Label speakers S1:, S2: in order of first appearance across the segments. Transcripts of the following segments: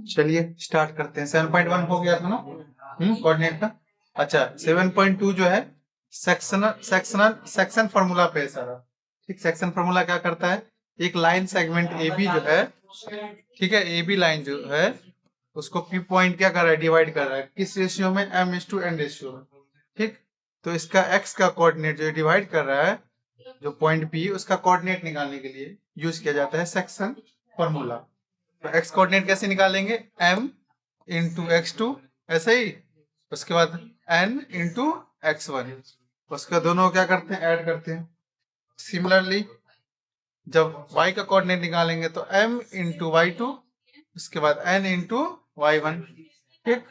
S1: चलिए स्टार्ट करते हैं। 7.1 हो गया था ना कोऑर्डिनेट का। अच्छा 7.2 जो है सेक्शन फार्मूला पे है सारा। ठीक, सेक्शन फार्मूला क्या करता है, एक लाइन सेगमेंट ए बी जो है, ठीक है, ए बी लाइन जो है उसको पी पॉइंट क्या कर रहा है, डिवाइड कर रहा है किस रेशियो में, m/n रेशियो में। ठीक, तो इसका x का कोऑर्डिनेट जो डिवाइड कर रहा है जो पॉइंट P, उसका कोऑर्डिनेट निकालने के लिए यूज किया जाता है सेक्शन फार्मूला। तो x कोऑर्डिनेट कैसे निकालेंगे, m इंटू x2, ऐसे ही उसके बाद n इंटू x1, उसके दोनों क्या करते हैं, ऐड करते हैं। सिमिलरली जब y का कोऑर्डिनेट निकालेंगे तो m इंटू y2, उसके बाद n इंटू y1। ठीक,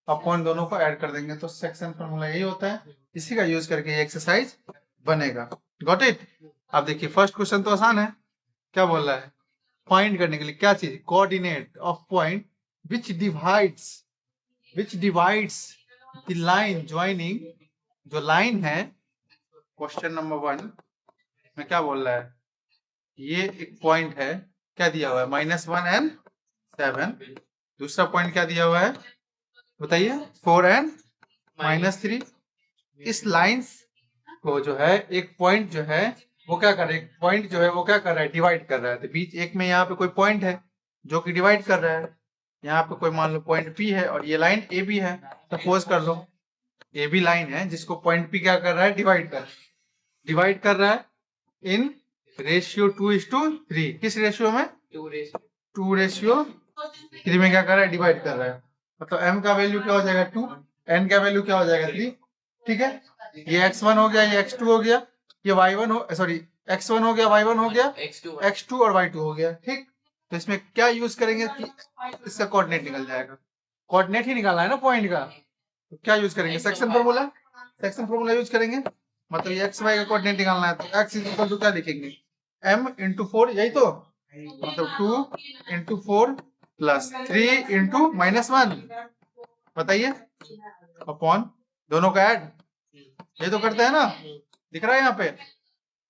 S1: अपॉन दोनों को ऐड कर देंगे तो सेक्शन फार्मूला यही होता है, इसी का यूज करके ये एक्सरसाइज बनेगा। Got it. अब देखिए फर्स्ट क्वेश्चन तो आसान है, क्या बोल रहा है, फाइंड करने के लिए क्या चीज, coordinate of point which divides the line joining, जो लाइन है क्वेश्चन नंबर 1 में क्या बोल रहा है, ये एक पॉइंट है, क्या दिया हुआ है, -1 and 7। दूसरा पॉइंट क्या दिया हुआ है बताइए, 4 and -3। इस लाइन को जो है एक पॉइंट जो है वो क्या कर रहा है, एक पॉइंट जो है वो क्या कर रहा है, डिवाइड कर रहा है। तो बीच एक में यहाँ पे कोई पॉइंट है जो कि डिवाइड कर रहा है। यहाँ पे कोई मान लो पॉइंट P है और ये लाइन ए बी है, सपोज कर लो ए बी लाइन है जिसको पॉइंट P क्या कर रहा है, डिवाइड कर रहा है इन रेशियो 2:3। किस रेशियो में, 2:3 में क्या कर रहा है, डिवाइड कर रहा है। मतलब m का वैल्यू क्या हो जाएगा 2, n का वैल्यू क्या हो जाएगा 3। ठीक है, ये x1 हो गया, ये x2 हो गया, ये y1 हो, सॉरी x1 हो गया, y1 हो गया, x2 और y2 हो गया। ठीक, तो इसमें क्या यूज करेंगे कि इसका कोऑर्डिनेट निकल जाएगा, कोऑर्डिनेट ही निकालना है ना पॉइंट का, तो क्या यूज करेंगे, सेक्शन फॉर्मूला यूज करेंगे। मतलब ये एक्स वाई का कोऑर्डिनेट निकालना है तो x इक्वल टू क्या लिखेंगे, m इंटू 4, यही तो, मतलब 2 इंटू 4 प्लस 3 इंटू -1, बताइए, अपॉन दोनों का ऐड, ये तो करते हैं ना, दिख रहा है यहाँ पे।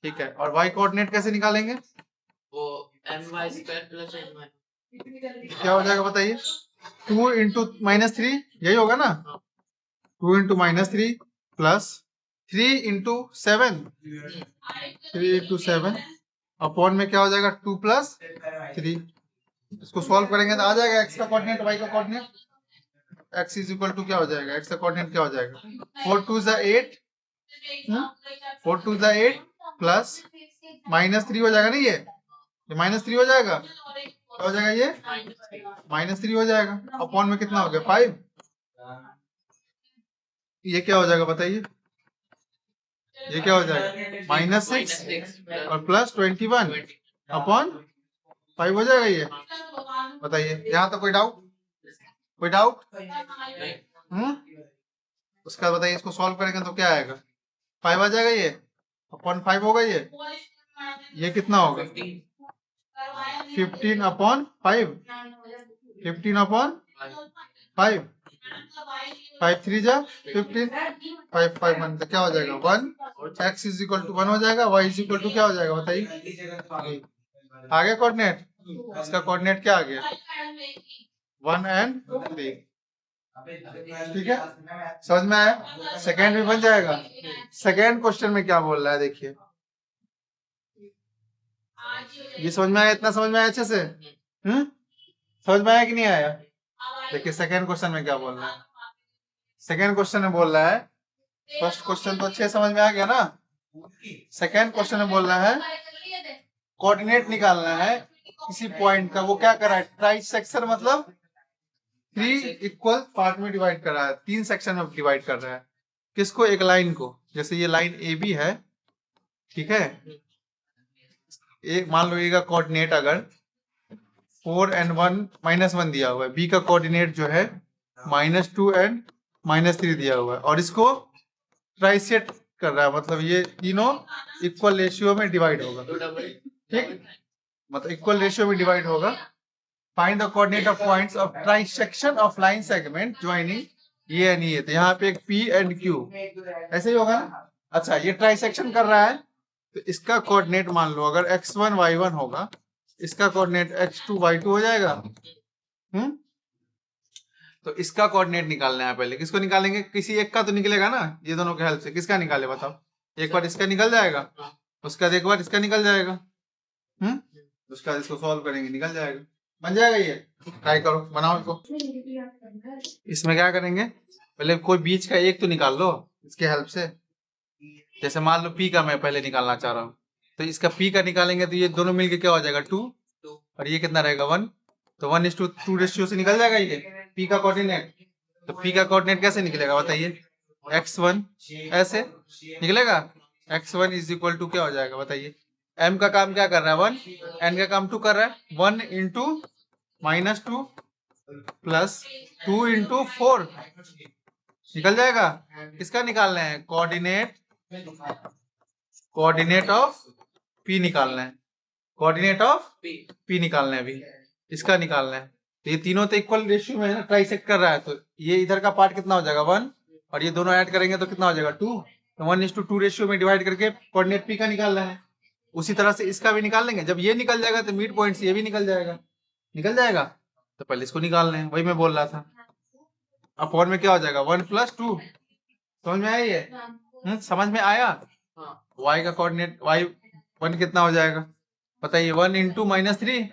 S1: ठीक है, और y कोऑर्डिनेट कैसे निकालेंगे,
S2: वो my² प्लस my।
S1: क्या हो जाएगा बताइए, 2 इंटू -3, यही होगा ना, 2 into -3 plus 3 into 7, 3 into 7 upon में क्या हो जाएगा 2 प्लस 3। इसको सॉल्व करेंगे तो आ जाएगा x का कोऑर्डिनेट y का coordinate, x is equal to क्या हो जाएगा, x का कोऑर्डिनेट क्या हो जाएगा, 4 2 8, 4 2 8 प्लस -3 हो जाएगा ना, ये -3 हो जाएगा, क्या हो जाएगा, ये -3 हो जाएगा, अपॉन में कितना हो गया 5, ये क्या हो जाएगा बताइए, ये क्या हो जाएगा -6 और प्लस 21 अपॉन 5 हो जाएगा ये, बताइए। यहाँ तो कोई डाउट उसका बताइए, इसको सॉल्व करेंगे तो क्या आएगा, 5 आ जाएगा, ये अपॉन 5 होगा, ये कितना होगा 15 अपॉन 5, 15 अपॉन 5, 5 3 जा 15, 5 5 1 तो क्या हो जाएगा 1, x इज इक्वल टू 1 हो जाएगा, y इज इक्वल टू क्या हो जाएगा बताइए, आगे कोऑर्डिनेट, इसका कोऑर्डिनेट क्या आ गया 1 and 3। ठीक है, समझ में आया, सेकेंड भी बन जाएगा। सेकेंड क्वेश्चन में क्या बोल रहा है देखिए, ये समझ में आया, इतना समझ में आया अच्छे से, समझ में आया कि नहीं आया। देखिए सेकेंड क्वेश्चन में क्या बोल रहा है, सेकेंड क्वेश्चन में बोल रहा है, फर्स्ट क्वेश्चन तो अच्छे समझ में आ गया ना, सेकेंड क्वेश्चन में बोल रहा है कोऑर्डिनेट निकालना है किसी पॉइंट का, वो क्या कर रहा है, ट्राई सेक्शन, मतलब 3 इक्वल पार्ट में डिवाइड कर रहा है, 3 सेक्शन में डिवाइड कर रहा है, किसको, एक लाइन को, जैसे ये लाइन ए बी है, ठीक है, एक मान लो ए का कोऑर्डिनेट अगर 4 and 1 -1 दिया हुआ है, बी का कोऑर्डिनेट जो है -2 and -3 दिया हुआ है, और इसको ट्राइसेट कर रहा है, मतलब ये तीनों इक्वल रेशियो में डिवाइड होगा। ठीक, मतलब इक्वल रेशियो में डिवाइड होगा। Find the coordinate of points of trisection of line segment joining ये एंड ये, तो यहाँ पे एक P and Q, ऐसे ही होगा ना। अच्छा, ये ट्राइसेक्शन कर रहा है तो इसका कोऑर्डिनेट मान लो अगर x1 y1 होगा, इसका कोऑर्डिनेट x2 y2 हो जाएगा, तो इसका कोऑर्डिनेट निकालना है पहले। किसको निकालेंगे? किसी एक का तो निकलेगा ना, ये दोनों के हेल्प से। किसका निकाले बताओ? एक बार इसका निकल जाएगा, उसका एक बार इसका निकल जाएगा। उसका इसको सॉल्व करेंगे, निकल जाएगा, बन जाएगा। ये ट्राई करो, बनाओ इसको। इसमें क्या करेंगे, पहले कोई बीच का एक तो निकाल लो इसके हेल्प से। जैसे मान लो पी का मैं पहले निकालना चाह रहा हूँ, तो इसका पी का निकालेंगे तो ये दोनों मिलके क्या हो जाएगा 2, और ये कितना रहेगा 1। तो 1:2 रेशियो से निकल जाएगा ये पी का कोऑर्डिनेट। तो पी का कोऑर्डिनेट कैसे निकलेगा बताइए? x1 ऐसे निकलेगा। x1 इज इक्वल टू क्या हो जाएगा बताइए? m का काम क्या कर रहा है 1, n का काम 2 कर रहा है। 1 इंटू -2 प्लस 2 इंटू 4 निकल जाएगा। किसका निकालना है? कोऑर्डिनेट ऑफ पी निकालना है। कोऑर्डिनेट ऑफ पी निकालना है अभी, इसका निकालना है। तो ये तीनों तो इक्वल रेशियो में है ना, ट्राइसेक्ट कर रहा है। तो ये इधर का पार्ट कितना हो जाएगा 1, और ये दोनों ऐड करेंगे तो कितना हो जाएगा 2। तो 1:2 रेशियो में डिवाइड करके कोऑर्डिनेट पी का निकालना है। उसी तरह से इसका भी निकाल लेंगे। जब ये निकल जाएगा तो मिड पॉइंट से ये भी निकल जाएगा। निकल जाएगा तो पहले इसको निकाल लें, वही मैं बोल रहा था। अपॉन में क्या हो जाएगा 1 + 2। समझ में आई है? समझ में आया? y का कोऑर्डिनेट y1 कितना हो जाएगा बताइए? 1 इंटू -3,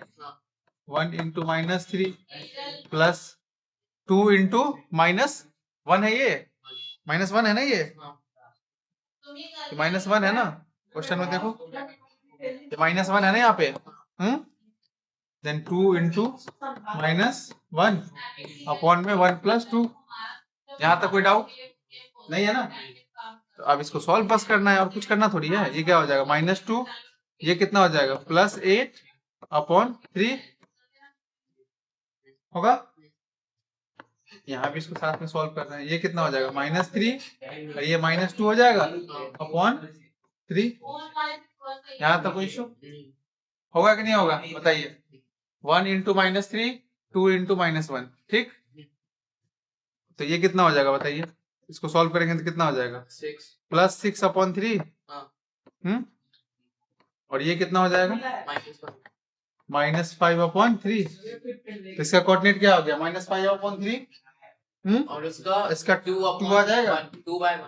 S1: 1 इंटू -3 प्लस 2 इंटू -1 है। ये -1 है ना, ये -1 है ना क्वेश्चन में, देखो ये -1 है ना यहाँ पे। देन 2 इंटू -1 अपॉन में 1 + 2। यहाँ तक कोई डाउट नहीं है ना? तो अब इसको सॉल्व बस करना है, और कुछ करना थोड़ी है। ये क्या हो जाएगा -2, ये कितना हो जाएगा +8 अपॉन 3 होगा। यहाँ भी इसको साथ में सॉल्व करना है। ये कितना हो जाएगा -3, और ये -2 हो जाएगा अपॉन 3। यहाँ तक कोई इशू होगा कि नहीं होगा बताइए? 1 इंटू -3, 2 इंटू -1, ठीक। तो ये कितना हो जाएगा बताइए? इसको सॉल्व करेंगे तो कितना हो जाएगा? +6 अपॉन 3। और ये कितना हो जाएगा? -5 अपॉन 3। तो इसका कोऑर्डिनेट क्या हो गया? -5 अपॉन 3।
S2: और इसका
S1: 2 आ जाएगा,
S2: 2/1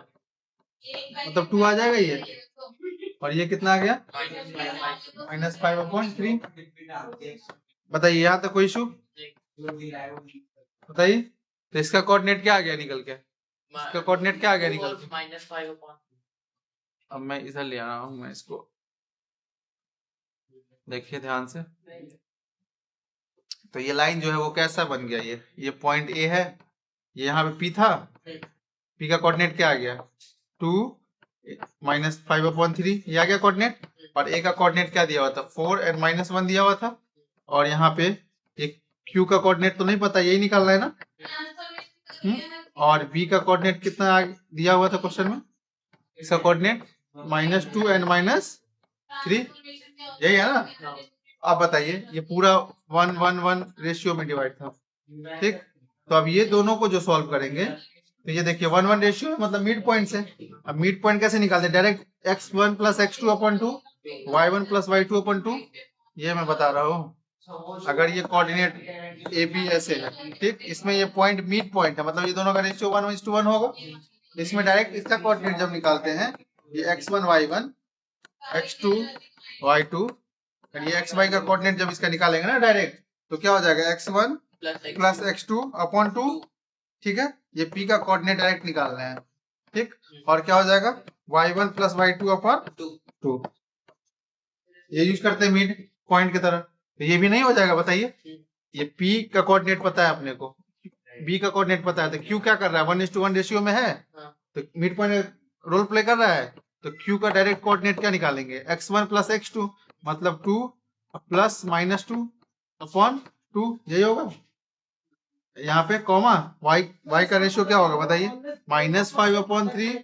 S1: मतलब 2 आ जाएगा ये। और ये कितना आ गया? -5 अपॉन 3। बताइए यहाँ तक कोई इशू बताइए? तो इसका कोऑर्डिनेट क्या आ गया निकल के? इसका कोऑर्डिनेट क्या आ गया निकल के?
S2: -5/.
S1: अब मैं इधर ले आ रहा हूँ, मैं इसको देखिए ध्यान से। तो ये लाइन जो है वो कैसा बन गया? ये पॉइंट ए है, ये यहाँ पे पी था। पी का कोऑर्डिनेट क्या आ गया? 2 -5 अपॉन 3, ये आ गया कोऑर्डिनेट। और ए का कोऑर्डिनेट क्या दिया हुआ था? 4 और -1 दिया हुआ था। और यहाँ पे एक क्यू का कोऑर्डिनेट तो नहीं पता, यही निकालना है ना। और बी का कोऑर्डिनेट कितना दिया हुआ था क्वेश्चन में? इसका कोऑर्डिनेट -2 और -3, यही है ना। अब बताइए, ये पूरा 1 1 1 रेशियो में डिवाइड था, ठीक। तो अब ये दोनों को जो सॉल्व करेंगे, तो ये देखिए 1 1 रेशियो मतलब मिड पॉइंट से। अब मिड पॉइंट कैसे निकालते? Direct x1 + x2 upon 2, y1 + y2 upon 2। ये मैं बता रहा हूँ। अगर ये कोऑर्डिनेट ए बी ऐसे है, ठीक, इसमें ये पॉइंट मिड पॉइंट है, मतलब ये दोनों का रेशियो 1:1 होगा। इसमें डायरेक्ट इसका कोऑर्डिनेट जब निकालते हैं, ये x1 y1, x2 y2, और ये xy का कोऑर्डिनेट जब इसका निकालेंगे ना डायरेक्ट, तो क्या हो जाएगा? x1 + x2 अपॉन 2, ठीक है। ये p का कोऑर्डिनेट डायरेक्ट निकालना है, ठीक। और क्या हो जाएगा? y1 + y2 upon 2। ये यूज करते हैं मिड पॉइंट की तरह। तो ये भी नहीं हो जाएगा बताइए? ये p का कोऑर्डिनेट पता है अपने को, b का कोऑर्डिनेट पता है, तो q क्या कर रहा है? 1:1 रेशियो में है, तो मिड पॉइंट रोल प्ले कर रहा है। तो q का डायरेक्ट कोऑर्डिनेट क्या निकालेंगे? x1 + x2 मतलब 2 + -2 अपॉन 2, यही होगा। यहाँ पे कॉमा y का रेशियो क्या होगा बताइए? -5 अपॉन 3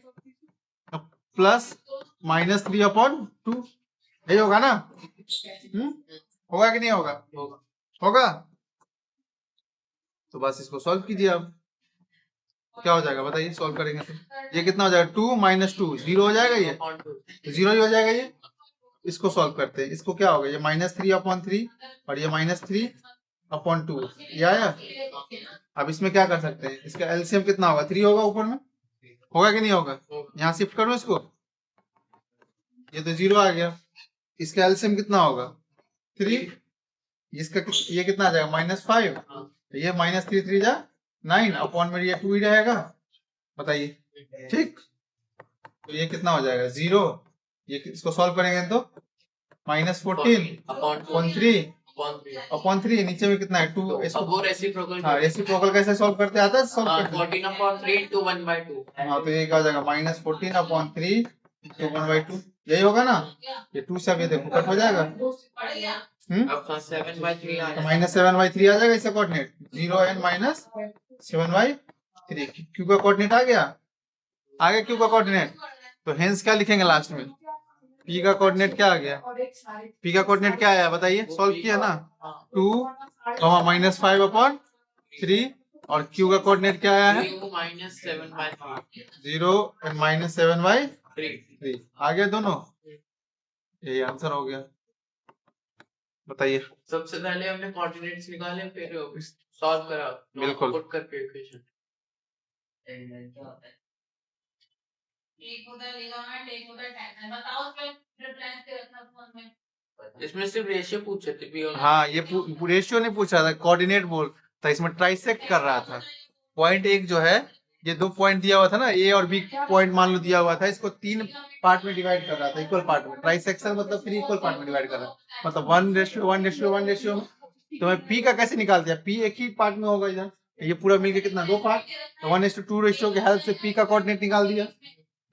S1: प्लस -3 अपॉन 2, यही होगा ना। होगा कि नहीं होगा? होगा। तो बस इसको सॉल्व कीजिए। अब क्या हो जाएगा बताइए? सॉल्व करेंगे तो ये कितना हो जाएगा? 2 - 2 0 हो जाएगा, ये 0 ही हो जाएगा ये। इसको सॉल्व करते हैं। इसको क्या होगा? ये -3 अपॉन 3 और ये -3 अपॉन 2 ये आया। अब इसमें क्या कर सकते हैं, इसका एलसीएम कितना होगा, 3 होगा ऊपर में, होगा कि नहीं होगा। यहाँ शिफ्ट करो इसको, ये तो 0 आ गया, इसका एलसीएम कितना होगा 3, इसका ये कितना आ जाएगा -5, ये -3 3 जा 9 अपॉन में ये 2 ही रहेगा, बताइए। ठीक, तो ये कितना हो जाएगा 0, ये इसको सॉल्व करेंगे तो -14 अपॉन 3 अपॉन 3, नीचे में कितना है 2, इसको
S2: अब वो रेसिप्रोकल
S1: हाँ रेसिप्रोकल कैसे सॉल्व करते आता है, सॉल्व
S2: हाँ,
S1: करते
S2: 14 upon 3 to 1/2
S1: हाँ, तो ये क्या हो जाएगा -14 अपॉन 3 to 1/2, यही होगा ना। ये 2 से अब ये देखो कट हो जाएगा,
S2: अब 7/3 आ
S1: तो
S2: जाएगा।
S1: -7/3 आ जाएगा इसका कोऑर्डिनेट, 0 and -7/3, क्यू का कोऑर्डिनेट आ गया, आगे क्यू का कोऑर्डिनेट, तो हेंस क्या लिखेंगे लास्ट में, पी का कोऑर्डिनेट क्या आ गया, पी का कोऑर्डिनेट क्या आया बताइए, सॉल्व किया ना 2, -5/3, और क्यू का कोऑर्डिनेट क्या आया है
S2: -7/3
S1: 0 and -7/3, आ गया दोनों, यही आंसर हो गया, बताइए।
S2: सबसे पहले हमने कोऑर्डिनेट्स निकाले फिर सॉल्व करा,
S1: बिल्कुल।
S2: पुट करके इक्वेशन। इसमें सिर्फ रेशियो पूछे थे पी और
S1: हाँ ये रेशियो नहीं पूछ रहा था, कोऑर्डिनेट बोल था, इसमें ट्राइसेक्ट कर रहा था। पॉइंट एक जो है, ये 2 पॉइंट दिया हुआ था ना, ए और बी पॉइंट मान लो दिया हुआ था, इसको 3 पार्ट में डिवाइड कर रहा था, इक्वल पार्ट में, ट्राइसेक्शन मतलब 3 इक्वल पार्ट में डिवाइड कर रहा है, मतलब 1:1:1:1 तो मैं पी का कैसे निकाल दिया, पी एक ही पार्ट में होगा इधर, ये पूरा मिलके कितना 2 पार्ट, तो 1:2 रेशियो के हेल्प से पी का कोऑर्डिनेट निकाल दिया।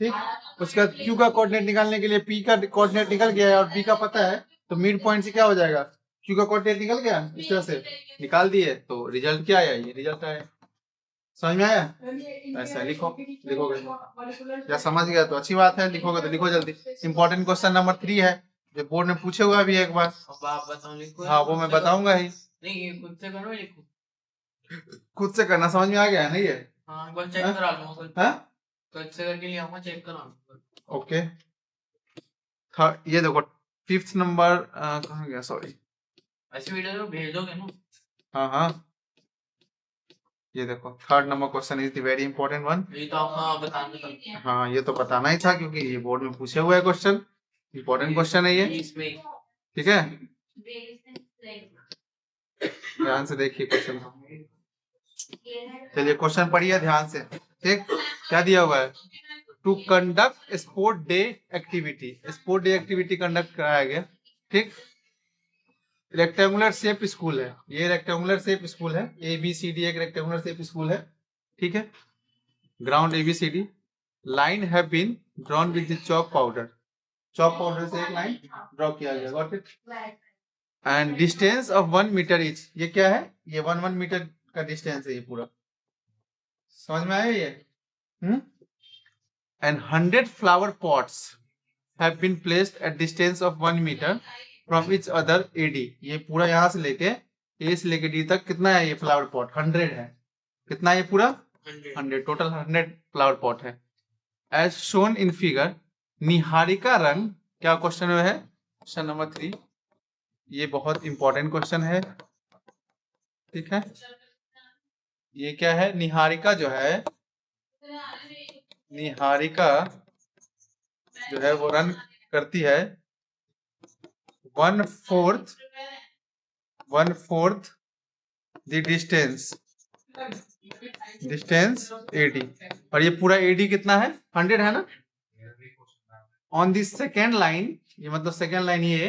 S1: ठीक, उसके बाद क्यू का कोऑर्डिनेट निकालने के लिए पी का कोऑर्डिनेट निकल गया है और बी का पता है, तो मिड पॉइंट से क्या हो जाएगा, क्यू का कोऑर्डिनेट निकल गया, इस तरह से निकाल दिए, तो रिजल्ट क्या आया, ये रिजल्ट आया। समझ में आया, ऐसा लिखो, लिखोगे या समझ गया तो अच्छी बात है, लिखोगे तो लिखो जल्दी। इंपॉर्टेंट क्वेश्चन नंबर 3 है, जो बोर्ड में पूछे हुआ भी एक बार,
S2: अब आप बताओ लिखो।
S1: हाँ वो मैं बताऊंगा ही,
S2: नहीं ये खुद से करो, लिखो
S1: खुद से करना, समझ में आ गया है ना ये।
S2: हाँ एक बार चेक करा लो,
S1: हाँ
S2: खुद से करके ले आऊंगा, चेक करा लो।
S1: ओके, ये देखो 5th नंबर कहाँ गया, सॉरी,
S2: ऐसे वीडियो तो भेज दोगे ना।
S1: हाँ हाँ, ये देखो 3rd number question is the very important one.
S2: ये तो आप बताने का।
S1: हाँ ये तो बताना ही था, क्योंकि ये बोर्ड में पूछे हुए क्वेश्चन, इंपॉर्टेंट क्वेश्चन है ये,
S2: इसमें
S1: ठीक है। ध्यान से देखिए क्वेश्चन, चलिए क्वेश्चन पढ़िए ध्यान से। ठीक, क्या दिया हुआ है, to conduct sport day activity, sport day activity conduct कराया गया। ठीक, रेक्टेंगुलर शेप स्कूल है, ये रेक्टेंगुलर शेप स्कूल है, ABCD एक रेक्टेंगुलर शेप स्कूल है, ठीक है। Ground ABCD, line have been drawn with the chalk powder, chalk powder से एक लाइन ड्रॉ किया गया, got it. And distance of 1 meter each, ये क्या है, ये 1 मीटर का डिस्टेंस है ये पूरा, समझ में आया ये। And 100 flower pots have been placed at distance of 1 meter from each other AD, ये पूरा यहाँ से लेके A से लेके D तक कितना है, ये फ्लावर पॉट 100 है, कितना है ये पूरा 100, टोटल 100 फ्लावर पॉट है। As shown in figure, Niharika रंग, क्या क्वेश्चन में है, क्वेश्चन नंबर 3, ये बहुत इंपॉर्टेंट क्वेश्चन है, ठीक है। ये क्या है, निहारिका जो है, निहारिका जो है वो रन करती है 1/4 द डिस्टेंस AD, और ये पूरा AD कितना है 100 है ना। ऑन द सेकेंड लाइन, ये मतलब सेकेंड लाइन, ये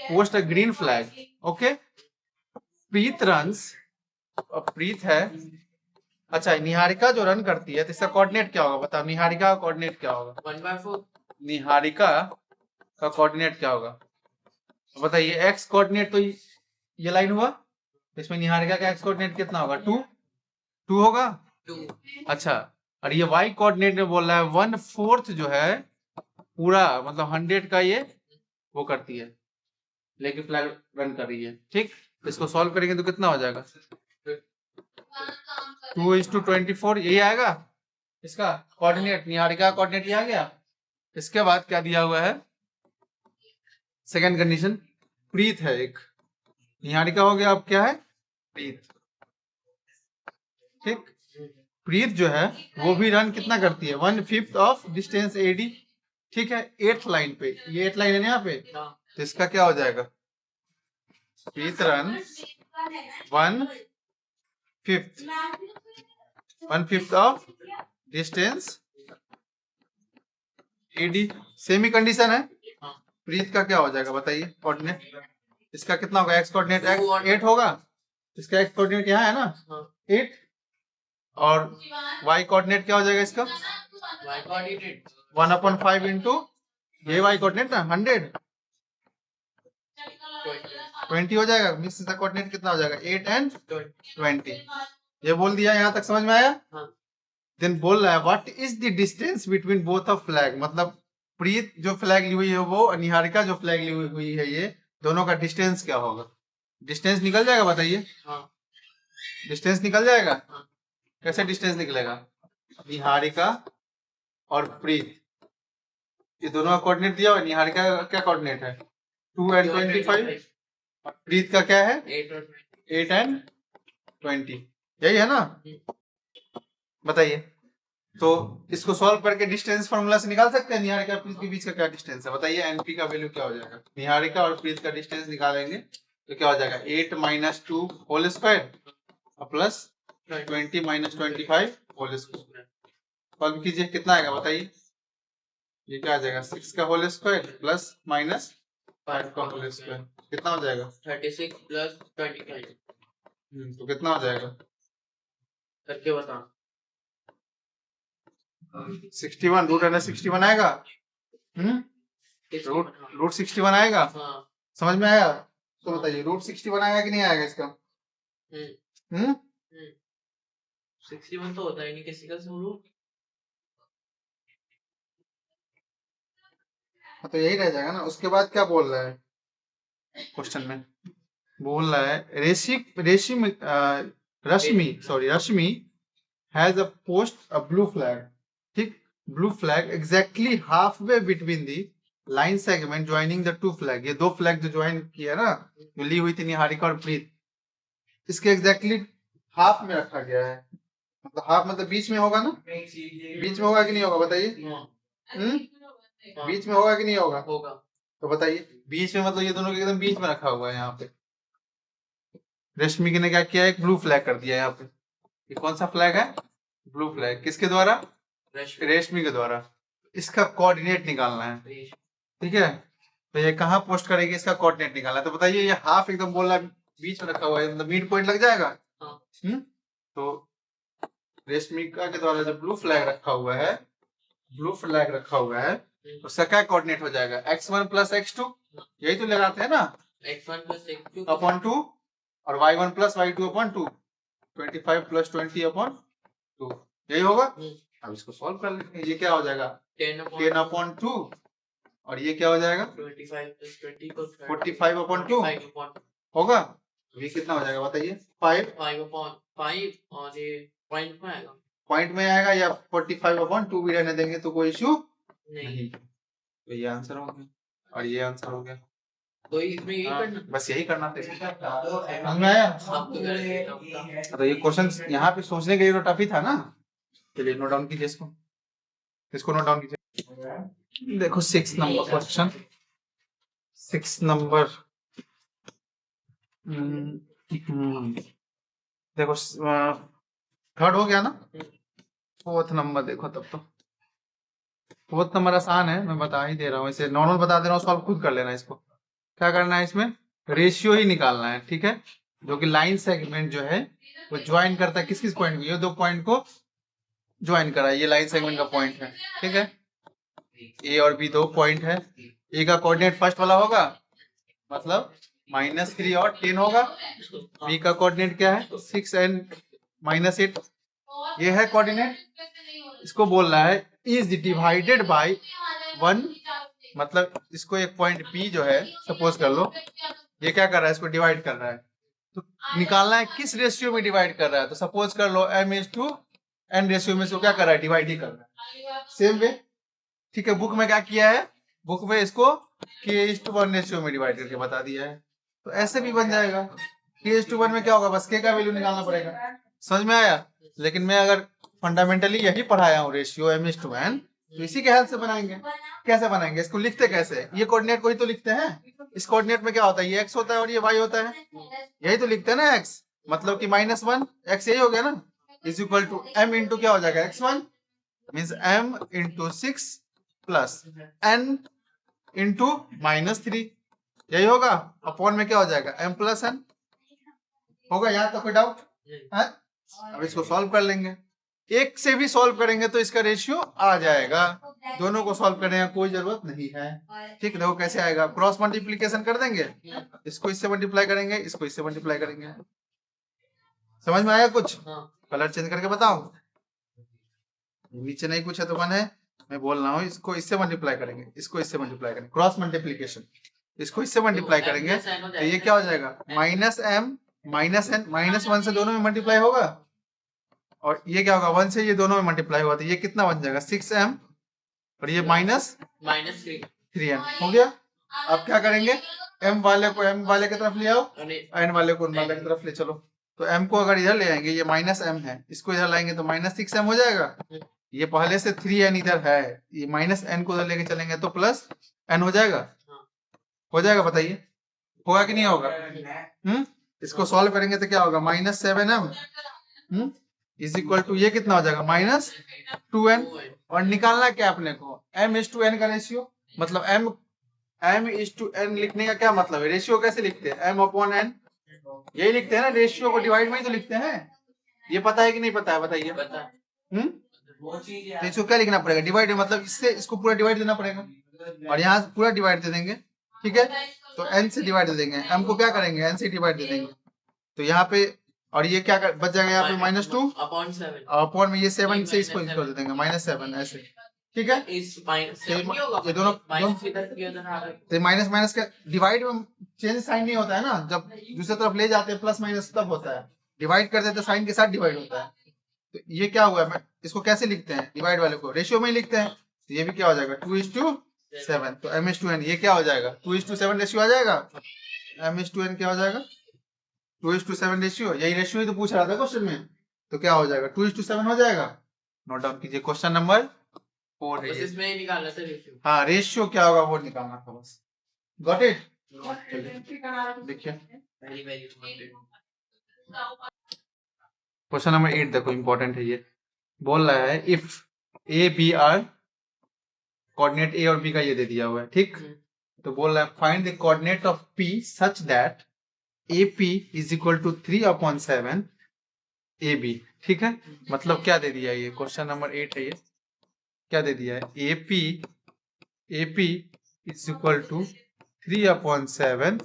S1: पोस्ट अ ग्रीन फ्लैग, ओके। प्रीत रन्स, प्रीत है, अच्छा निहारिका जो रन करती है तो इसका कोऑर्डिनेट क्या होगा, बताओ निहारिका का कोऑर्डिनेट क्या होगा,
S2: 1/4
S1: निहारिका का कोऑर्डिनेट क्या होगा बताइए। एक्स कोऑर्डिनेट तो ये लाइन हुआ, इसमें निहारिका का एक्स कोऑर्डिनेट कितना होगा 2 होगा।
S2: 2
S1: अच्छा, और ये वाई कोऑर्डिनेट में बोल रहा है 1/4 जो है पूरा, मतलब 100 का ये वो करती है, लेके फ्लैग रन कर रही है। ठीक, इसको सॉल्व करेंगे तो कितना हो जाएगा 2:24, यही आएगा इसका कोऑर्डिनेट, निहारिका कोऑर्डिनेट ये आ गया। इसके बाद क्या दिया हुआ है, सेकंड कंडीशन, प्रीत है एक, निहारिका हो गया, अब क्या है प्रीत। ठीक, प्रीत जो है वो भी रन कितना करती है 1/5 ऑफ डिस्टेंस AD। ठीक है, 8th लाइन पे, ये 8th लाइन है ना यहाँ पे,
S2: हाँ
S1: तो इसका क्या हो जाएगा, Preet run 1/5 of distance AD। Semi condition है।
S2: हाँ
S1: प्रीत का क्या हो जाएगा बताइए कोऑर्डिनेट, इसका कितना होगा, एक्स कोऑर्डिनेट 8 होगा, इसका एक्स कोऑर्डिनेट यहाँ है ना
S2: हाँ
S1: 8, और वाई कोऑर्डिनेट क्या हो जाएगा इसका
S2: y कोऑर्डिनेट
S1: 1/5 इंटू ये वाई कोऑर्डिनेट ना 100 20 हो जाएगा। मिक्स का कोऑर्डिनेट कितना हो जाएगा 8 एंड 20। ये बोल दिया, यहाँ तक समझ में आया।
S2: हाँ
S1: देन बोल रहा है what is the distance between both of flag, मतलब प्रीत जो फ्लैग ली हुई है वो और निहारिका जो फ्लैग ली हुई है, ये दोनों का डिस्टेंस क्या होगा। डिस्टेंस निकल जाएगा बताइए,
S2: हाँ
S1: डिस्टेंस निकल जाएगा।
S2: हाँ।
S1: कैसे डिस्टेंस निकलेगा, निहारिका और प्रीत ये दोनों का कोऑर्डिनेट दिया हुआ है। निहारिका का क्या कोऑर्डिनेट है 2 एंड 25, और प्रीत का क्या है 8 एंड 20, यही है ना। बताइए, तो इसको सॉल्व करके डिस्टेंस फार्मूला से निकाल सकते हैं निहारिका और प्रीत के बीच का क्या डिस्टेंस है, बताइए एनपी का वैल्यू क्या हो जाएगा। निहारिका और प्रीत का डिस्टेंस निकालेंगे तो क्या हो जाएगा 8 - 2 whole square plus 20 - 25 whole square. Solve कीजिए, कितना आएगा बताइए, ये क्या आ जाएगा 6 का होल स्क्वायर प्लस माइनस 5 का होल स्क्वायर, कितना हो जाएगा
S2: 36 प्लस 25
S1: तो कितना हो जाएगा
S2: करके बता।
S1: 61 रूट अंडर 61 आएगा। रूट 61 आएगा,
S2: हाँ
S1: समझ में आया। तो बताइए रूट 61 आएगा कि नहीं आएगा इसका। हम्म
S2: 61 तो होता ही नहीं किसी का रूट।
S1: तो यही रह जाएगा ना। उसके बाद क्या बोल रहा है क्वेश्चन में, बोल रहा है Rashmi has a post a blue flag. ठीक, blue flag exactly half way between the line segment joining the two flag. ये दो फ्लैग जो ज्वाइन किया ना, जो ली हुई थी निहारिका और प्रीत, इसके एग्जैक्टली हाफ में रखा गया है। मतलब हाफ मतलब बीच में होगा ना, बीच में होगा कि नहीं होगा बताइए। बीच में होगा कि नहीं होगा,
S2: होगा।
S1: तो बताइए बीच में मतलब ये दोनों के एकदम बीच में रखा हुआ है। यहाँ पे रश्मि ने क्या किया, एक ब्लू फ्लैग कर दिया यहाँ पे। ये कौन सा फ्लैग है, ब्लू फ्लैग, किसके द्वारा रेशमी के द्वारा। इसका कोऑर्डिनेट निकालना है, ठीक है। तो ये कहाँ पोस्ट करेगी, इसका कोऑर्डिनेट निकालना है। तो बताइए ये हाफ एकदम बोल रहा है बीच में रखा हुआ है, मतलब मिड पॉइंट लग जाएगा। तो रेशमिका के द्वारा जो ब्लू फ्लैग रखा हुआ है, ब्लू फ्लैग रखा हुआ है, उसका क्या कोऑर्डिनेट हो जाएगा x1 + x2, यही तो लगाते हैं ना,
S2: x1 + x2
S1: अपॉन 2, और y1 + y2 अपॉन 2, 25 + 20 अपॉन 2, यही होगा। अब इसको सॉल्व कर लेते हैं। ये क्या हो जाएगा 10/2, और ये क्या हो जाएगा
S2: 25 + 20 को
S1: 45 अपॉन 2 होगा। तो ये कितना हो जाएगा बताइए
S2: 5/5, और ये पॉइंट में आएगा,
S1: पॉइंट में आएगा, या 45 अपॉन 2 भी रहने देंगे तो कोई इशू
S2: नहीं।
S1: नहीं। तो ये आंसर हो गया, और ये आंसर हो गया।
S2: तो इसमें यही करना,
S1: बस यही करना था। समझ में आया।
S2: अब तो कर देगा।
S1: तो ये क्वेश्चन यहाँ पे सोचने के लिए तो टफ ही था ना। चलिए नोट डाउन कीजिए इसको, इसको नोट डाउन कीजिए। देखो 6 नंबर क्वेश्चन, 6 नंबर देखो थर्ड हो गया ना। 4th नंबर देखो, तब तो 4th नंबर आसान है, मैं बता ही दे रहा हूँ, इसे नॉर्मल बता दे रहा हूँ, सॉल्व खुद कर लेना। इसको क्या करना है, इसमें रेशियो ही निकालना है, ठीक है। जो कि लाइन सेगमेंट जो है वो ज्वाइन करता है किस किस पॉइंट में, ये दो पॉइंट को ज्वाइन करा है, ये लाइन सेगमेंट का पॉइंट है, ठीक है। ए और बी दो पॉइंट है। ए का कोऑर्डिनेट फर्स्ट वाला होगा, मतलब -3 और 10 होगा। बी का कोऑर्डिनेट क्या है 6 एंड -8, ये है कोऑर्डिनेट। इसको बोल रहा है इज डिवाइडेड बाय 1, मतलब इसको एक पॉइंट पी जो है सपोज कर लो, ये क्या कर रहा है, इसको डिवाइड कर रहा है। तो निकालना है किस रेशियो में डिवाइड कर रहा है। तो सपोज कर लो m/n रेशियो में इसको क्या कर रहा है, डिवाइड ही कर रहा है, सेम वे, ठीक है। बुक में क्या किया है, बुक में इसको k/1 रेशियो में डिवाइड करके बता दिया है। तो ऐसे भी बन जाएगा। k/1 में क्या होगा, बस k का वैल्यू निकालना पड़ेगा। समझ में आया? लेकिन मैं अगर फंडामेंटली यही पढ़ाया हूँ रेशियो m/n, तो इसी के हेल्प से बनाएंगे। कैसे बनाएंगे, इसको लिखते कैसे, ये कोऑर्डिनेट को ही तो लिखते हैं। इस कोऑर्डिनेट में क्या होता है, ये x होता है और ये y होता है, यही तो लिखते हैं ना x, मतलब कि -1 x यही हो गया ना, is equal to m into क्या हो जाएगा x1, means m into 6 plus n into -3, यही होगा। अपॉन में क्या हो जाएगा m प्लस n होगा। यहाँ तो कोई डाउट है? अब इसको सॉल्व कर लेंगे, एक से भी सॉल्व करेंगे तो इसका रेशियो आ जाएगा, दोनों को सॉल्व करने की कोई जरूरत नहीं है। ठीक, देखो कैसे आएगा, क्रॉस मल्टीप्लीकेशन कर देंगे, इसको इससे मल्टीप्लाई करेंगे, इसको इससे मल्टीप्लाई करेंगे। समझ में आया कुछ? कलर चेंज करके बताओ, नीचे नहीं कुछ है तो मन है, मैं बोल रहा हूँ, इसको इससे मल्टीप्लाई करेंगे, इसको इससे मल्टीप्लाई करेंगे, क्रॉस मल्टीप्लीकेशन, इसको इससे मल्टीप्लाई करेंगे तो ये क्या हो जाएगा, -m -n, -1 से दोनों में मल्टीप्लाई होगा, और ये क्या होगा, 1 से ये दोनों में मल्टीप्लाई होगा, तो ये कितना बन जाएगा 6m, और ये -3n हो गया। अब क्या करेंगे, m वाले को m वाले की तरफ ले आओ, n वाले को n वाले की तरफ ले चलो। तो m को अगर इधर ले आएंगे, ये -m है, इसको इधर लाएंगे तो -6m हो जाएगा। ये पहले से 3n इधर है, ये -n को उधर लेके चलेंगे तो +n हो जाएगा। हो जाएगा, बताइए होगा कि नहीं होगा? इसको सॉल्व करेंगे तो क्या होगा, -7m इज इक्वल टू ये कितना हो जाएगा, -2n, और निकालना क्या अपने को, m/n का रेशियो, मतलब m/n लिखने का क्या मतलब है, रेशियो कैसे लिखते हैं, m/n, यही लिखते हैं ना, रेशियो को डिवाइड में ही तो लिखते हैं। ये पता है कि नहीं पता है, बताइए। तो इसको क्या लिखना पड़ेगा, डिवाइड, मतलब इससे इसको पूरा डिवाइड देना पड़ेगा, और यहाँ पूरा डिवाइड दे देंगे। ठीक है, तो n से डिवाइड दे देंगे, m को क्या करेंगे, n से डिवाइड दे देंगे, तो यहाँ पे, और ये क्या बच जाएगा यहाँ पे -2 अपॉन में ये 7 से इसको दे देंगे -7 ऐसे। ठीक है, ये दोनों तो माइनस माइनस का डिवाइड में चेंज साइन नहीं होता है ना, जब दूसरी तरफ ले जाते हैं प्लस माइनस तब होता है, डिवाइड कर देते साइन के साथ डिवाइड होता है। तो ये क्या हुआ, मैं इसको कैसे लिखते हैं, डिवाइड वाले को रेशियो में ही लिखते हैं, तो ये भी क्या हो जाएगा 2:7, तो m/n ये क्या हो जाएगा 2:7 रेशियो आ जाएगा, m/n क्या हो जाएगा 2:7 रेशियो, यही रेशियो ही तो पूछ रहा था क्वेश्चन में, तो क्या हो जाएगा 2:7 हो जाएगा। नोट डाउन कीजिए, क्वेश्चन नंबर 4 है, इसमें निकालना था रेशियो। हाँ, रेशियो क्या होगा वो निकालना था बस। Got it? देखिए क्वेश्चन नंबर 8 देखो, इंपॉर्टेंट है ये, बोल रहा है if A B are, coordinate A और बी का ये दे दिया हुआ है, ठीक, तो बोल रहा है find the coordinate of P such that AP is equal to 3/7 AB। ठीक है, मतलब क्या दे दिया है ये, क्वेश्चन नंबर 8 है ये, क्या दे दिया है, AP is equal to 3/7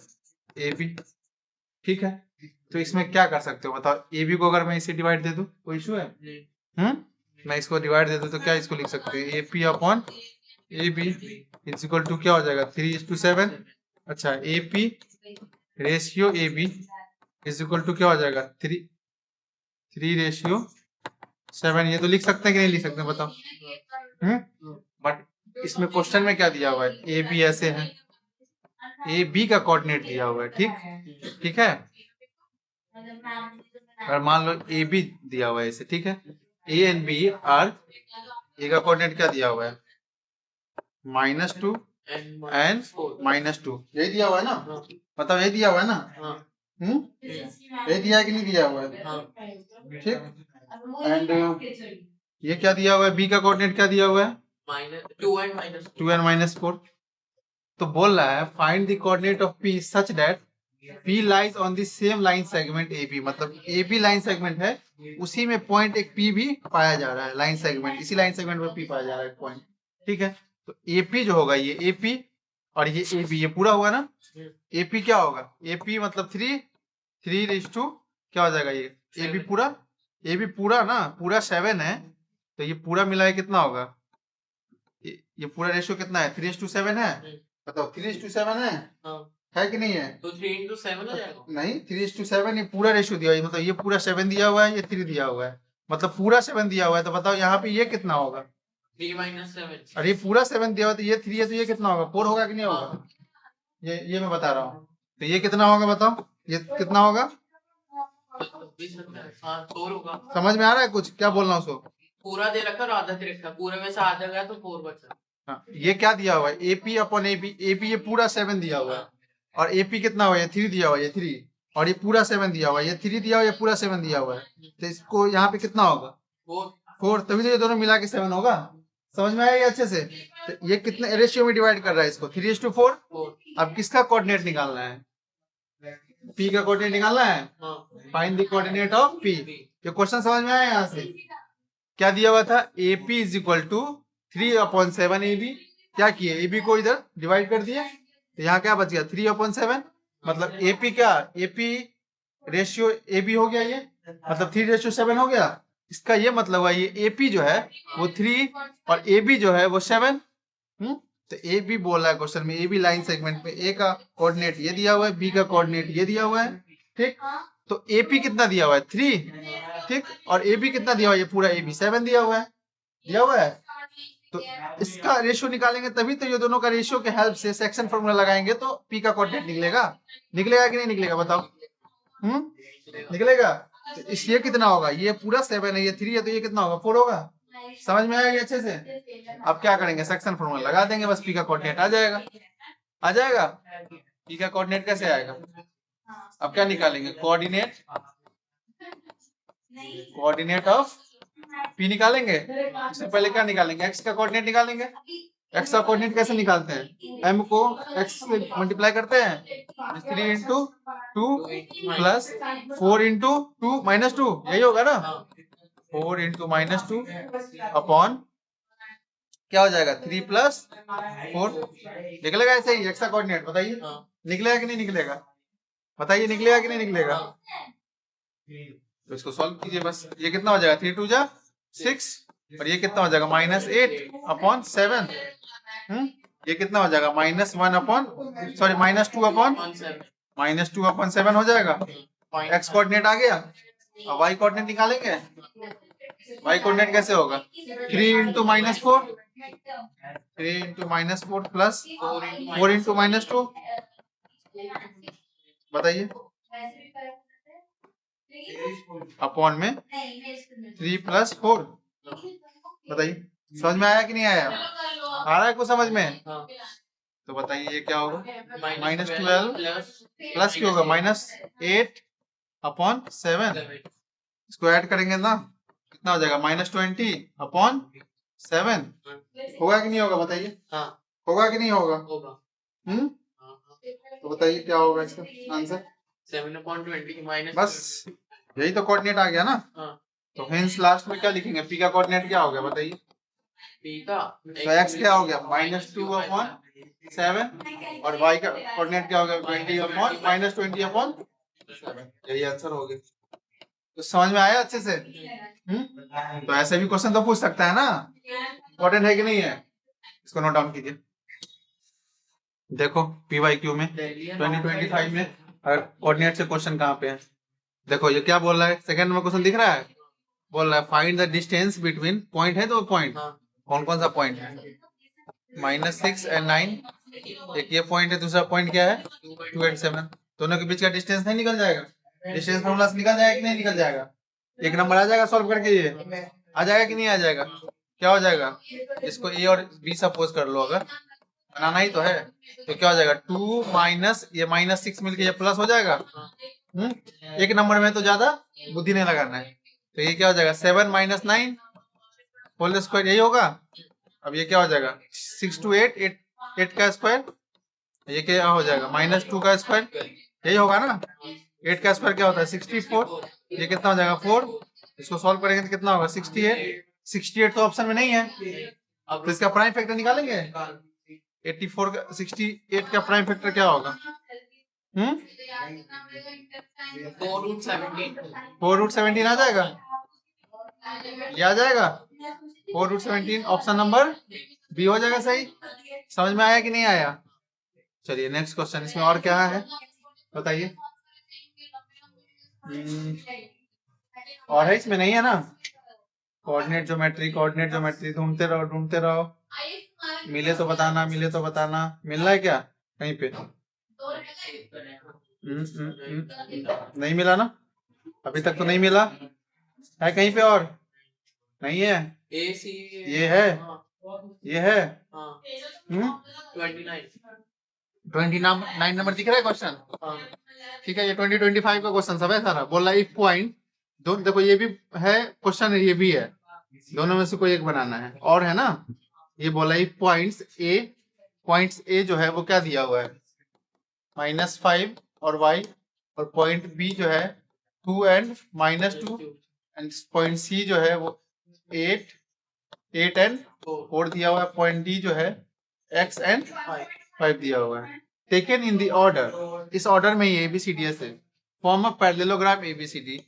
S1: AB। ठीक है, तो इसमें क्या कर सकते हो बताओ, AB को अगर मैं इसे डिवाइड दे दूं, कोई इशू है? मैं इसको डिवाइड दे दूं तो क्या इसको लिख सकते हैं, AP/AB इज इक्वल टू क्या हो जाएगा 3:7। अच्छा, AP ratio AB is equal to क्या हो जाएगा 3:7, ये तो लिख सकते हैं कि नहीं लिख सकते बताओ। बट इसमें क्वेश्चन में क्या दिया हुआ है, ए बी ऐसे है, ए बी का कोऑर्डिनेट दिया हुआ है, ठीक, ठीक है, और मान लो ए बी दिया हुआ है ऐसे, ठीक है, ए एंड बी आर, ए का कोऑर्डिनेट क्या दिया हुआ है -2 एंड -2, यही दिया हुआ है ना, मतलब यही दिया हुआ है ना, यही दिया है कि नहीं दिया हुआ है, ठीक, एंड ये क्या दिया हुआ है, बी का कोऑर्डिनेट क्या दिया हुआ है -2 and -4, तो बोल रहा है find the coordinate of P such that P lies on the same line segment AB, मतलब AB लाइन सेगमेंट है, उसी में पॉइंट एक P भी पाया जा रहा है, लाइन सेगमेंट, इसी लाइन सेगमेंट में P पाया जा रहा है पॉइंट। ठीक है, तो AP जो होगा ये AP और ये AB, ये पूरा हुआ ना, AP क्या होगा, AP मतलब 3:, क्या हो जाएगा ये AB पूरा ना, पूरा 7 है, तो ये पूरा मिला है कितना होगा, ये पूरा रेशियो कितना है 3:7 है, बताओ 3:7 है कि नहीं है, तो 3:7 हो जाएगा, नहीं 3:7, ये पूरा रेशियो दिया है, मतलब ये पूरा 7 दिया हुआ है, ये 3 दिया हुआ है, मतलब पूरा 7 दिया हुआ है, तो बताओ यहाँ पे ये कितना होगा 3 - 7, अरे पूरा 7 दिया हुआ है, तो ये 3 है, तो ये कितना होगा 4 होगा कि नहीं होगा, ये मैं बता रहा हूँ, तो ये कितना होगा बताओ, ये कितना होगा?
S2: 4 होगा।
S1: समझ में आ रहा है कुछ क्या बोल रहा हूँ उसको?
S2: पूरा दे रखा और आधा दे रखा, पूरे में से आधा गया तो 4 बचा।
S1: हाँ, ये क्या दिया हुआ है? एपी अपॉन एपी, एपी ये पूरा 7 दिया हुआ है, और एपी कितना हुआ है? 3 दिया हुआ है, ये 3, और ये पूरा 7 दिया हुआ है, ये 3 दिया हुआ है, ये पूरा 7 दिया हुआ है, तो इसको यहाँ पे कितना होगा? 4, तभी तो ये दोनों मिला के 7 होगा। समझ में आया ये अच्छे से? तो ये कितने रेशियो में डिवाइड कर रहा है इसको? 3:4। अब किसका कोऑर्डिनेट निकालना है? पी का कोऑर्डिनेट निकालना है। Find the coordinate of P. ये क्वेश्चन समझ में आया? यहाँ से क्या दिया हुआ था? AP is equal to 3/7 AB। क्या किए? AB को इधर डिवाइड कर दिए, तो यहाँ क्या बच गया? 3/7। मतलब AP क्या? AP रेशियो AB हो गया, ये मतलब 3:7 हो गया। इसका ये मतलब हुआ ये AP जो है वो 3 और AB जो है वो 7। तो AB बोल रहा है क्वेश्चन में, AB लाइन सेगमेंट में A का कोऑर्डिनेट ये दिया हुआ है, B का कोऑर्डिनेट ये दिया हुआ है, ठीक। तो AP कितना दिया हुआ है? 3, ठीक, और AB कितना दिया हुआ है? ये पूरा AB 7 दिया हुआ है, दिया हुआ है। तो इसका रेशियो निकालेंगे तभी तो ये दोनों का रेशियो के हेल्प से सेक्शन फॉर्मूला लगाएंगे तो P का कोऑर्डिनेट निकलेगा। निकलेगा कि नहीं निकलेगा बताओ? निकलेगा। तो इसलिए कितना होगा? ये पूरा 7 है, ये 3 है, तो ये कितना होगा? 4 होगा। समझ में आया ये अच्छे से? अब क्या करेंगे? सेक्शन फॉर्मूला लगा देंगे, बस P का कोऑर्डिनेट आ जाएगा। आ जाएगा। P का कोऑर्डिनेट कैसे आएगा? अब क्या निकालेंगे? कोऑर्डिनेट ऑफ P निकालेंगे। इससे पहले क्या निकालेंगे? X का कोऑर्डिनेट निकालेंगे। X का कोऑर्डिनेट कैसे निकालते हैं? M को X से मल्टीप्लाई करते हैं, 3 इंटू 2 प्लस 4 इंटू 2 माइनस 2, यही होगा ना? 4 इंटू माइनस 2 अपॉन क्या हो जाएगा? 3 प्लस 4। निकलेगा ऐसे ही? X का कोऑर्डिनेट बताइए, निकलेगा कि नहीं निकलेगा? बताइए, निकलेगा कि नहीं निकलेगा? तो इसको सॉल्व कीजिए बस। ये कितना हो जाएगा? 3 2 जा 6, और ये कितना हो जाएगा? -8/7। ये कितना हो जाएगा? -1 अपॉन सॉरी -2/7 हो जाएगा। एक्स कोऑर्डिनेट आ गया। अब वाई कोऑर्डिनेट निकालेंगे। वाई कोऑर्डिनेट कैसे होगा? 3 इंटू -4, 3 इंटू -4 प्लस 4 इंटू -2। बताइए, अपॉन में 3 प्लस 4। बताइए, समझ में आया कि नहीं आया? आ रहा है कुछ समझ में? तो बताइए ये क्या होगा? -12 प्लस क्या होगा? -8/7। इसको ऐड करेंगे ना, कितना हो जाएगा? -20/7। होगा कि नहीं होगा? बताइए, होगा कि नहीं होगा? तो बताइए क्या होगा इसका आंसर?
S2: 7/20
S1: बस यही तो कोऑर्डिनेट आ गया ना। तो हेंस लास्ट में क्या लिखेंगे? P का कोऑर्डिनेट क्या हो गया बताइए? तो x क्या हो गया? -2/7, और y का कोऑर्डिनेट क्या हो गया? 20/-20/7। यही आंसर हो गया। तो समझ में आया अच्छे से? तो ऐसे भी क्वेश्चन तो पूछ सकता है ना, इम्पोर्टेंट है कि नहीं है? इसको नोट डाउन कीजिए। देखो PYQ में 2025 में अगर कोऑर्डिनेट से क्वेश्चन कहाँ पे है? देखो ये क्या बोल रहा है? सेकंड में क्वेश्चन दिख रहा है, बोल रहा है find the distance between, point है तो पॉइंट कौन कौन सा पॉइंट है? -6 और 9। एक ये पॉइंट है, दूसरा पॉइंट क्या है? 2 और 7। दोनों के बीच का डिस्टेंस नहीं निकल जाएगा? डिस्टेंस फॉर्मूला से निकल जाएगा कि नहीं निकल जाएगा? एक नंबर आ जाएगा सॉल्व करके, ये आ जाएगा कि नहीं आ जाएगा? क्या हो जाएगा? इसको A और B सपोज कर लो, अगर बनाना ही तो है, तो क्या हो जाएगा? 2 माइनस ये -6 मिलके ये प्लस हो जाएगा। एक नंबर में तो ज्यादा बुद्धि नहीं लगाना है। तो ये क्या हो जाएगा? 7 - 9 होल स्क्वायर, यही होगा। अब ये क्या हो जाएगा? 6 to 8, 8 का स्क्वायर, ये क्या हो जाएगा? -2 का स्क्वायर, यही होगा ना। 8 का स्क्वायर क्या होता है? 64। ये कितना हो जाएगा? 4। इसको सॉल्व करेंगे तो कितना होगा? 68। 68 तो ऑप्शन में नहीं है, तो इसका प्राइम फैक्टर निकालेंगे। 84 का 68 का प्राइम फैक्टर क्या होगा? 4√17 आ जाएगा, ये आ जाएगा 4√17। ऑप्शन नंबर बी हो जाएगा सही। समझ में आया कि नहीं आया? चलिए नेक्स्ट क्वेश्चन, इसमें और क्या है बताइए। और है इसमें? नहीं है ना। कोऑर्डिनेट ज्योमेट्री ढूंढते रहो ढूंढते रहो, मिले तो बताना, मिले तो बताना। मिल रहा है क्या कहीं पे? नहीं मिला ना, अभी तक तो नहीं मिला है, कहीं पे और नहीं है,
S2: ए सी
S1: ये है, ये है। 29 नंबर दिख रहा है क्वेश्चन, ठीक है। ये 2025 का क्वेश्चन सब है सारा। बोल रहा है इफ पॉइंट, दो देखो ये भी है क्वेश्चन, ये भी है, दोनों में से कोई एक बनाना है, और है ना। ये बोला इफ पॉइंट्स ए जो है वो क्या दिया हुआ है, -5 और y, और पॉइंट बी जो है 2 एंड -2, एंड पॉइंट सी जो है वो 8 एंड 4 दिया हुआ है, पॉइंट डी जो है x एंड 5 दिया हुआ है। टेकन इन द ऑर्डर, इस ऑर्डर में ये ABCD है, फॉर्म अ पैरेललोग्राम ABCD,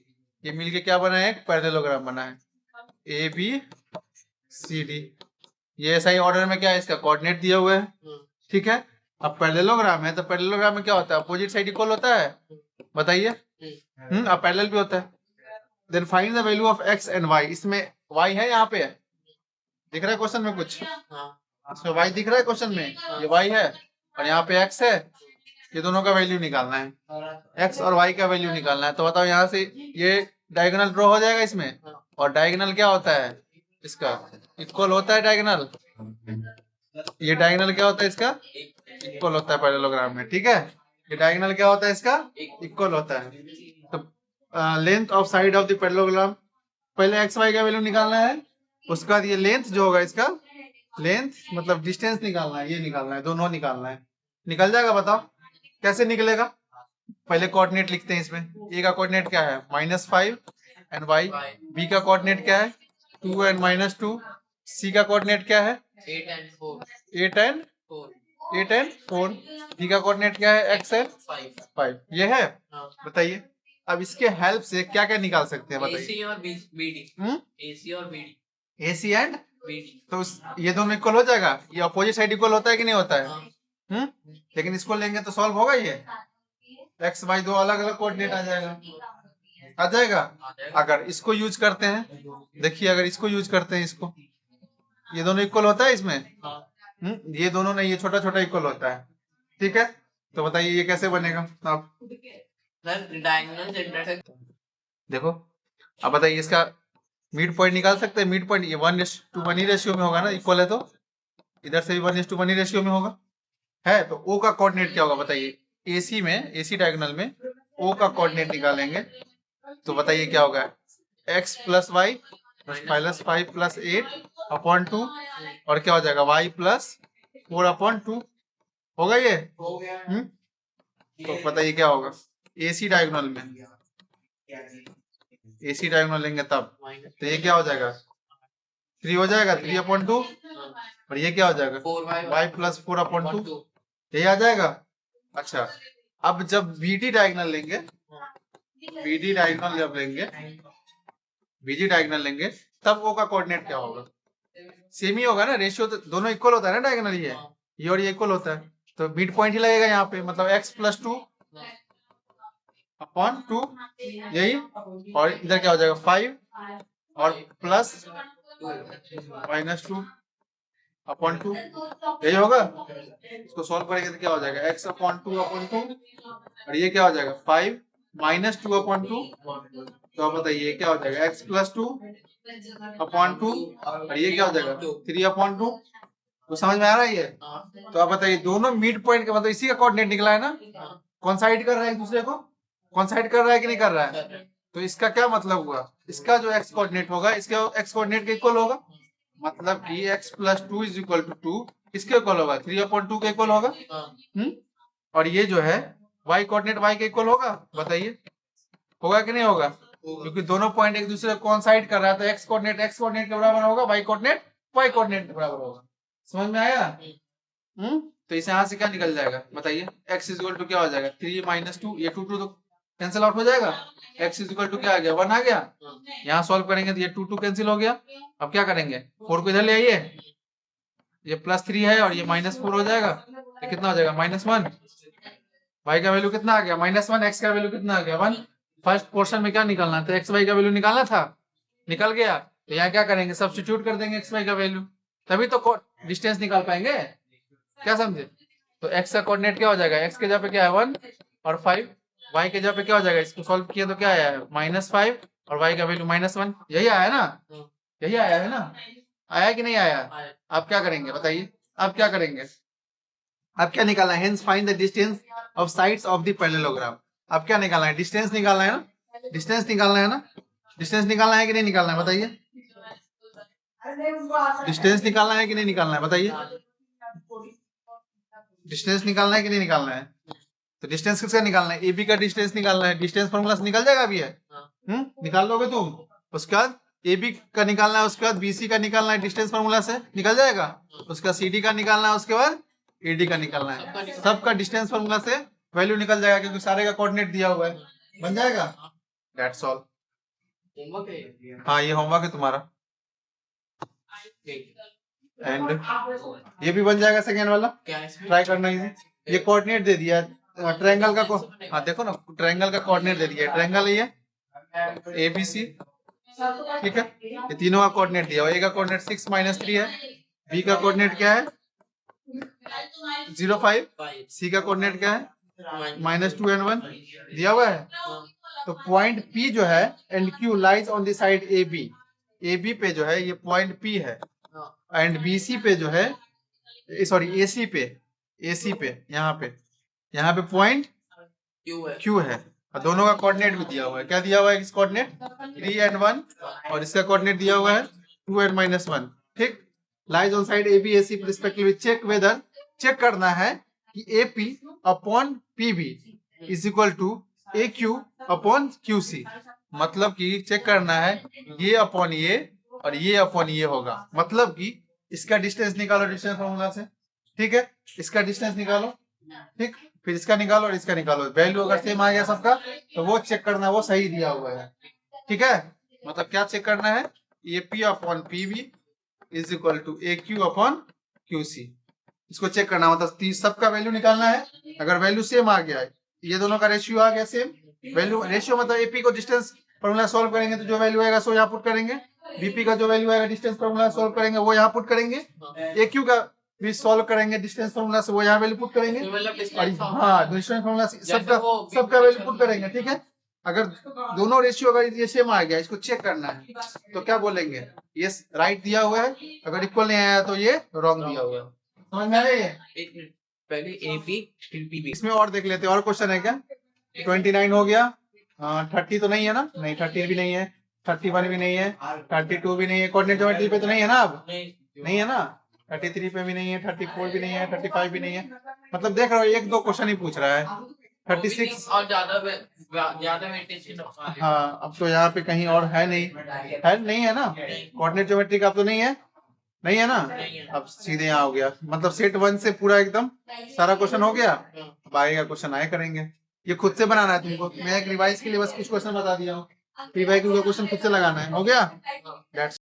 S1: ये मिलके क्या बना है, एक पैरेललोग्राम बना है ABCD। ये ऐसा ही ऑर्डर में क्या है, इसका कोऑर्डिनेट दिया हुआ है, ठीक है। अब पैरेललोग्राम है तो पैरेललोग्राम में क्या होता है, अपोजिट साइड इक्वल होता है, बताइए। अब पैरेलल भी होता है। Then find the value of x and y, इसमें y है, यहाँ पे दिख रहा है क्वेश्चन में कुछ, इसमें y दिख रहा है क्वेश्चन में, ये y है और यहाँ पे x है, ये दोनों का वैल्यू निकालना है, x और y का वैल्यू निकालना है। तो बताओ यहाँ से ये डायगोनल ड्रॉ हो जाएगा इसमें, और डायगोनल क्या होता है इसका, इक्वल होता है डायगोनल, ये डायगोनल क्या होता है इसका, इक्वल होता है पैरेललोग्राम में, ठीक है। ये डायगोनल क्या होता है इसका, इक्वल होता है। तो length of side of the parallelogram, पहले एक्स वाई का वैल्यू निकालना है, उसके बाद ये लेंथ जो होगा इसका, लेंथ मतलब डिस्टेंस निकालना है, ये निकालना है, दोनों निकालना है। निकल जाएगा, बताओ कैसे निकलेगा। पहले कोऑर्डिनेट लिखते हैं इसमें, ए का कोऑर्डिनेट क्या है -5 एंड वाई, बी का कोऑर्डिनेट क्या है 2 एंड -2, सी का कोऑर्डिनेट क्या है
S2: 8 and 4
S1: 8 एंड 4, डी का कोऑर्डिनेट क्या है x एंड 5, ये है। बताइए अब इसके हेल्प से क्या क्या निकाल सकते हैं, बताइए।
S2: AC और BD, AC और BD,
S1: AC एंड
S2: BD,
S1: तो ये दोनों इक्वल हो जाएगा, ये अपोजिट साइड इक्वल होता है कि नहीं होता है, लेकिन इसको लेंगे तो सॉल्व होगा, ये x y दो अलग अलग कोऑर्डिनेट आ जाएगा, आ जाएगा। अगर इसको यूज करते हैं, देखिए अगर इसको यूज करते हैं, इसको, ये दोनों इक्वल होता है इसमें, ये दोनों नहीं, ये छोटा छोटा इक्वल होता है, ठीक है। तो बताइए ये कैसे बनेगा आप,
S2: डायगोनल इंटरसेक्ट,
S1: देखो अब बताइए इसका मिड पॉइंट निकाल सकते हैं। मिड पॉइंट ये 1:1 ही रेशियो में होगा ना, इक्वल है तो इधर से भी 1:1 ही रेशियो में होगा, है। तो ओ का कोऑर्डिनेट क्या होगा, बताइए। AC में, AC डायगोनल में ओ का कोऑर्डिनेट निकालेंगे तो बताइए क्या होगा, x + y -5 + 8/2, और क्या हो जाएगा y + 4/2, होगा ये,
S2: हो गया।
S1: तो बताइए क्या होगा AC डायगोनल में, AC डायगोनल लेंगे तब, तो ये क्या हो जाएगा 3 हो जाएगा, 3/2, और ये क्या हो जाएगा
S2: 4y
S1: + 4/2, यही आ जाएगा। अच्छा अब जब BD डायगोनल लेंगे, BD डायगोनल जब लेंगे, BG डायगोनल लेंगे, तब O का कोऑर्डिनेट क्या होगा, सेम ही होगा ना, रेशियो तो दोनों इक्वल होता है ना डायगोनल, ये और ये इक्वल होता है, तो मिड पॉइंट ही लगेगा यहाँ पे, मतलब x + 2/2, यही, और इधर क्या हो जाएगा 5 और प्लस -2/2, यही होगा। इसको सॉल्व करेंगे तो क्या हो जाएगा x/2/2, और ये क्या हो जाएगा 5 -2/2, तो आप बताइए क्या हो जाएगा x + 2/2, और ये क्या हो जाएगा 3/2, तो समझ में आ रहा है ये। तो आप बताइए दोनों मिड पॉइंट का मतलब इसी का कोऑर्डिनेट निकला है ना, कौन साइड कर रहा है एक दूसरे को, कौन साइड कर रहा है कि नहीं कर रहा है, तो इसका क्या मतलब हुआ, इसका जो x कोऑर्डिनेट होगा इसके x कोऑर्डिनेट के इक्वल होगा, मतलब कि x + 2 = 2, इसके इक्वल होगा 3/2 के इक्वल होगा, और ये जो है y कोऑर्डिनेट y के इक्वल होगा, बताइए होगा कि नहीं होगा, क्योंकि दोनों पॉइंट एक दूसरे को कोइंसाइड कर रहा है, तो x कोऑर्डिनेट के बराबर होगा, y कोऑर्डिनेट के बराबर होगा। समझ में आया, तो इसे यहाँ से क्या निकल जाएगा, बताइए x = क्या हो जाएगा 3 - 2, ये 2 तो कैंसिल आउट हो जाएगा, x = क्या आ गया 1 आ गया, यहाँ सॉल्व करेंगे तो ये 2 कैंसिल हो गया। अब क्या करेंगे 4 को इधर ले आइए, ये +3 है और ये -4 हो जाएगा, ये कितना हो जाएगा -1, y का वैल्यू कितना आ गया -1, x का वैल्यू कितना आ गया 1। फर्स्ट पोर्शन में क्या निकालना था, x y का वैल्यू निकालना था, निकल गया, तो यहाँ क्या करेंगे सब्स्टिट्यूट कर देंगे x y का वैल्यू, तभी तो डिस्टेंस निकाल पाएंगे, क्या समझे। तो x का कोऑर्डिनेट क्या हो जाएगा, x के जगह पे क्या है 1, और 5, y के जगह पे क्या हो जाएगा, इसको सॉल्व किया तो क्या आया है -5 और y का वैल्यू -1, यही आया है ना, यही आया है ना, आया कि नहीं आया। आप क्या करेंगे बताइए, आप क्या करेंगे, अब क्या निकालना है, hence find the distance of sides of the parallelogram. अब क्या निकालना है, डिस्टेंस निकालना है ना, डिस्टेंस निकालना है ना, डिस्टेंस निकालना है कि नहीं निकालना है बताइए, डिस्टेंस निकालना है कि नहीं निकालना है बताइए, डिस्टेंस निकालना है कि नहीं निकालना है। तो डिस्टेंस किसका निकालना है, AB का डिस्टेंस निकालना है, डिस्टेंस फॉर्मूला से निकल जाएगा अभी है, निकाल लोगे तुम। उसके बाद AB का निकालना है, उसके बाद BC का निकालना है, डिस्टेंस फॉर्मूला से निकल जाएगा। उसका CD का निकालना है, उसके बाद AD का निकालना है, सबका डिस्टेंस फॉर्मूला से वैल्यू निकल जाएगा क्योंकि सारे का कोऑर्डिनेट दिया हुआ है, बन जाएगा। That's all.
S2: होमवर्क है ये?
S1: हाँ ये होमवर्क है तुम्हारा, एंड ये भी बन जाएगा सेकेंड वाला,
S2: क्या है इसमें?
S1: ट्राई करना इसे। ये कोऑर्डिनेट दे दिया ट्रायंगल का हाँ देखो ना, ट्रायंगल का कोऑर्डिनेट दे दिया, ट्रायंगल ये ABC, ठीक है, ये तीनों का कोऑर्डिनेट दिया हुआ, A का कोऑर्डिनेट 6 - 3 है, B का कोऑर्डिनेट क्या है 0, 5, C का कोऑर्डिनेट क्या है -2 and 1 दिया हुआ है। तो पॉइंट P जो है and Q lies on the side AB, AB पे जो है ये पॉइंट P है, एंड BC पे जो है, सॉरी AC पे यहाँ पे पॉइंट
S2: क्यों है?
S1: Q है, और दोनों का कोऑर्डिनेट भी दिया हुआ है, क्या दिया हुआ है, इस कोऑर्डिनेट 3 and 1 और इसका कोऑर्डिनेट दिया हुआ है 2 and -1, ठीक। Lies on side AB AC respectively, check whether, check करना है कि AP upon PB is equal to AQ upon QC, मतलब कि चेक करना है ये अपॉन ये और ये अपॉन ये होगा, मतलब कि इसका डिस्टेंस निकालो डिस्टेंस फॉर्मूला से, ठीक है, इसका डिस्टेंस निकालो, ठीक, फिर इसका निकालो और इसका निकालो, वैल्यू अगर सेम आ गया सबका तो वो चेक करना है वो सही दिया हुआ है, ठीक है। मतलब क्या चेक करना है, AP upon PB is equal to AQ upon QC, इसको चेक करना, मतलब सबका वैल्यू निकालना है, अगर वैल्यू सेम आ गया है, ये दोनों का रेशियो आ गया सेम, वैल्यू रेशियो मतलब AP को डिस्टेंस फॉर्मूला सॉल्व करेंगे तो जो वैल्यू आएगा सो यहाँ पुट करेंगे, BP का जो वैल्यू आएगा डिस्टेंस फॉर्मूला सॉल्व करेंगे वो यहाँ पुट करेंगे, AQ का भी सॉल्व करेंगे डिस्टेंस फॉर्मूला से वो यहाँ वैल्यू पुट करेंगे, और हाँ डिस्टेंस फॉर्मूला से सबका वैल्यू पुट करेंगे, ठीक है। अगर दोनों रेशियो अगर ये सेम आ गया, इसको चेक करना है तो क्या बोलेंगे, ये राइट दिया हुआ है, अगर इक्वल नहीं आया तो ये रॉन्ग दिया हुआ है, समझ में आया ये।
S2: एक मिनट, पहले AP फिर PB।
S1: इसमें और देख लेते हैं, और क्वेश्चन है क्या, 29 हो गया, 30 तो नहीं है ना, नहीं 30 भी नहीं है, 31 भी नहीं है, 32 भी नहीं है, कोऑर्डिनेट ज्योमेट्री पे तो नहीं है ना, अब नहीं है ना, 33 पे भी नहीं है, 34 भी नहीं है, 35 भी नहीं है, मतलब देख रहे हो एक दो क्वेश्चन ही पूछ रहा है, 36
S2: और ज्यादा वेटेज।
S1: हाँ अब तो यहाँ पे कहीं और है नहीं है ना, कोऑर्डिनेट ज्योमेट्री का अब तो नहीं है, नहीं है ना, अब सीधे यहाँ हो गया, मतलब सेट 1 से पूरा एकदम सारा क्वेश्चन हो गया, अब आगे का क्वेश्चन आए करेंगे, ये खुद से बनाना है तुमको, मैं एक रिवाइज के लिए बस कुछ क्वेश्चन बता दिया हूँ, रिवाइज का क्वेश्चन खुद से लगाना है, हो गया। That's